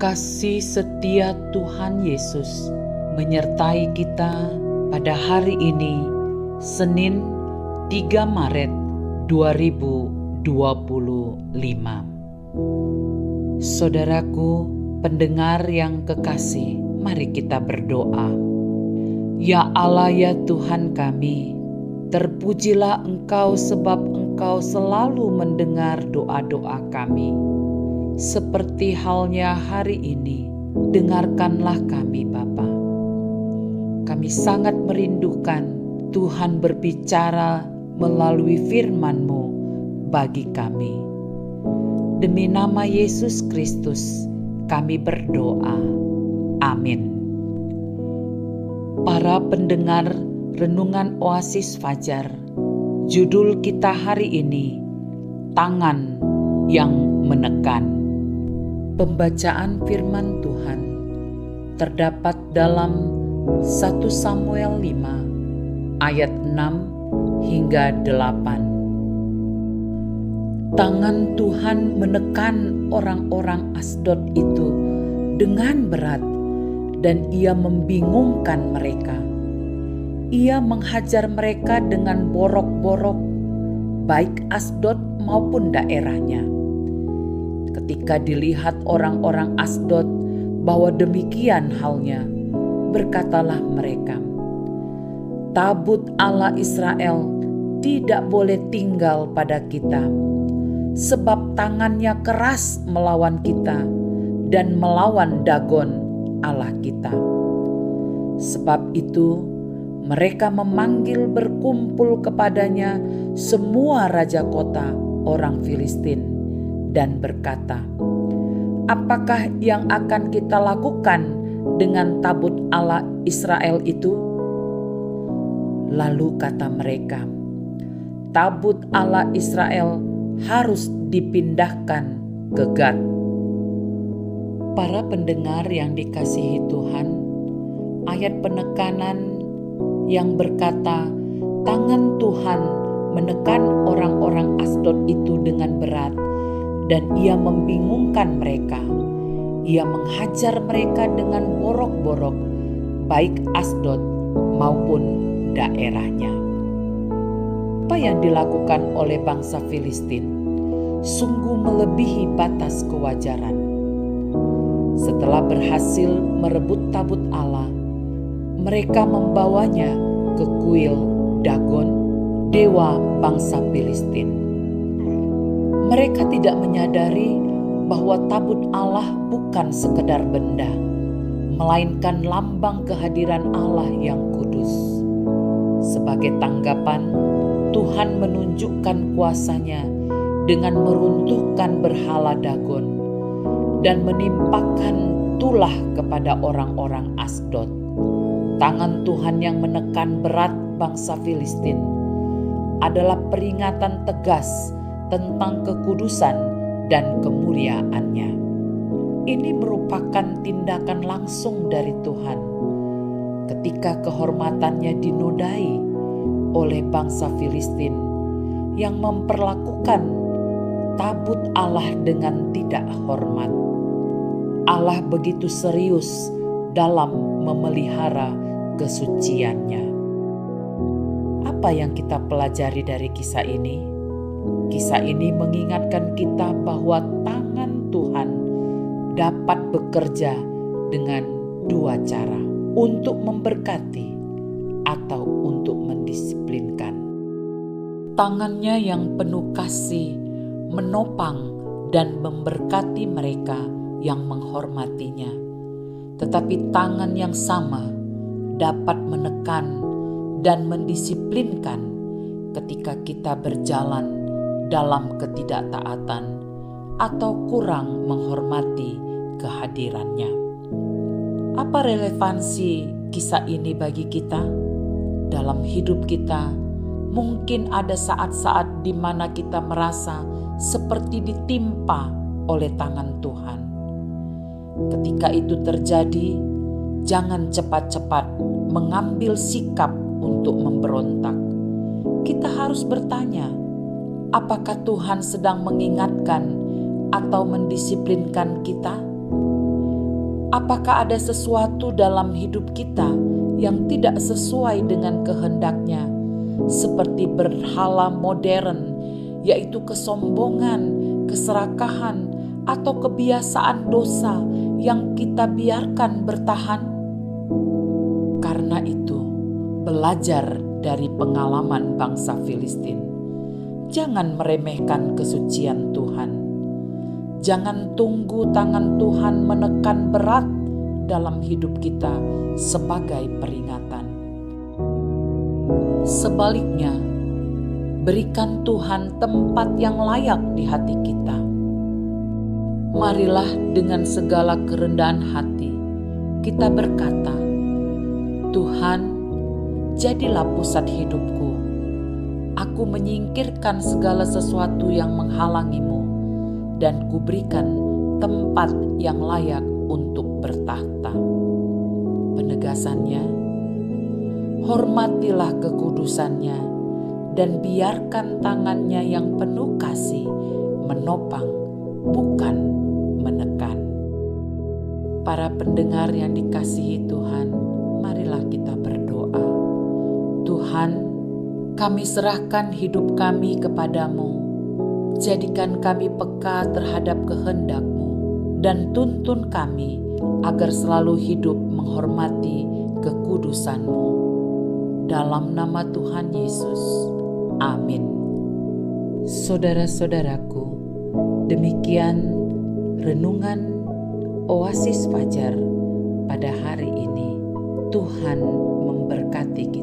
Kasih setia Tuhan Yesus menyertai kita pada hari ini, Senin 3 Maret 2025. Saudaraku, pendengar yang kekasih, mari kita berdoa. Ya Allah, ya Tuhan kami, terpujilah Engkau sebab Engkau selalu mendengar doa-doa kami. Seperti halnya hari ini, dengarkanlah kami Bapa. Kami sangat merindukan Tuhan berbicara melalui firman-Mu bagi kami. Demi nama Yesus Kristus, kami berdoa. Amin. Para pendengar Renungan Oasis Fajar, judul kita hari ini, Tangan yang Menekan. Pembacaan firman Tuhan terdapat dalam 1 Samuel 5 ayat 6 hingga 8. Tangan Tuhan menekan orang-orang Asdod itu dengan berat dan ia membingungkan mereka. Ia menghajar mereka dengan borok-borok, baik Asdod maupun daerahnya. Ketika dilihat orang-orang Asdod bahwa demikian halnya, berkatalah mereka, "Tabut Allah Israel tidak boleh tinggal pada kita, sebab tangannya keras melawan kita dan melawan Dagon Allah kita." Sebab itu mereka memanggil berkumpul kepadanya semua raja kota orang Filistin dan berkata, "Apakah yang akan kita lakukan dengan tabut Allah Israel itu?" Lalu kata mereka, "Tabut Allah Israel harus dipindahkan ke Gad." Para pendengar yang dikasihi Tuhan, ayat penekanan yang berkata, "Tangan Tuhan menekan orang-orang Asdod itu dengan berat, dan ia membingungkan mereka. Ia menghajar mereka dengan borok-borok, baik Asdod maupun daerahnya." Apa yang dilakukan oleh bangsa Filistin sungguh melebihi batas kewajaran. Setelah berhasil merebut tabut Allah, mereka membawanya ke kuil Dagon, dewa bangsa Filistin. Mereka tidak menyadari bahwa tabut Allah bukan sekedar benda, melainkan lambang kehadiran Allah yang kudus. Sebagai tanggapan, Tuhan menunjukkan kuasa-Nya dengan meruntuhkan berhala Dagon dan menimpakan tulah kepada orang-orang Asdod. Tangan Tuhan yang menekan berat bangsa Filistin adalah peringatan tegas tentang kekudusan dan kemuliaan-Nya. Ini merupakan tindakan langsung dari Tuhan ketika kehormatannya dinodai oleh bangsa Filistin yang memperlakukan tabut Allah dengan tidak hormat. Allah begitu serius dalam memelihara kesucian-Nya. Apa yang kita pelajari dari kisah ini? Kisah ini mengingatkan kita bahwa tangan Tuhan dapat bekerja dengan dua cara, untuk memberkati atau untuk mendisiplinkan. Tangannya yang penuh kasih menopang dan memberkati mereka yang menghormatinya. Tetapi tangan yang sama dapat menekan dan mendisiplinkan ketika kita berjalan dalam ketidaktaatan atau kurang menghormati kehadirannya. Apa relevansi kisah ini bagi kita? Dalam hidup kita, mungkin ada saat-saat di mana kita merasa seperti ditimpa oleh tangan Tuhan. Ketika itu terjadi, jangan cepat-cepat mengambil sikap untuk memberontak. Kita harus bertanya, apakah Tuhan sedang mengingatkan atau mendisiplinkan kita? Apakah ada sesuatu dalam hidup kita yang tidak sesuai dengan kehendak-Nya, seperti berhala modern, yaitu kesombongan, keserakahan, atau kebiasaan dosa yang kita biarkan bertahan? Karena itu, belajar dari pengalaman bangsa Filistin. Jangan meremehkan kesucian Tuhan. Jangan tunggu tangan Tuhan menekan berat dalam hidup kita sebagai peringatan. Sebaliknya, berikan Tuhan tempat yang layak di hati kita. Marilah dengan segala kerendahan hati kita berkata, Tuhan, jadilah pusat hidupku. Aku menyingkirkan segala sesuatu yang menghalangimu dan kuberikan tempat yang layak untuk bertahta. Penegasannya, hormatilah kekudusannya dan biarkan tangannya yang penuh kasih menopang, bukan menekan. Para pendengar yang dikasihi Tuhan, marilah kita berdoa. Tuhan, kami serahkan hidup kami kepadamu. Jadikan kami peka terhadap kehendak-Mu dan tuntun kami agar selalu hidup menghormati kekudusan-Mu. Dalam nama Tuhan Yesus. Amin. Saudara-saudaraku, demikian renungan Oasis Fajar pada hari ini. Tuhan memberkati kita.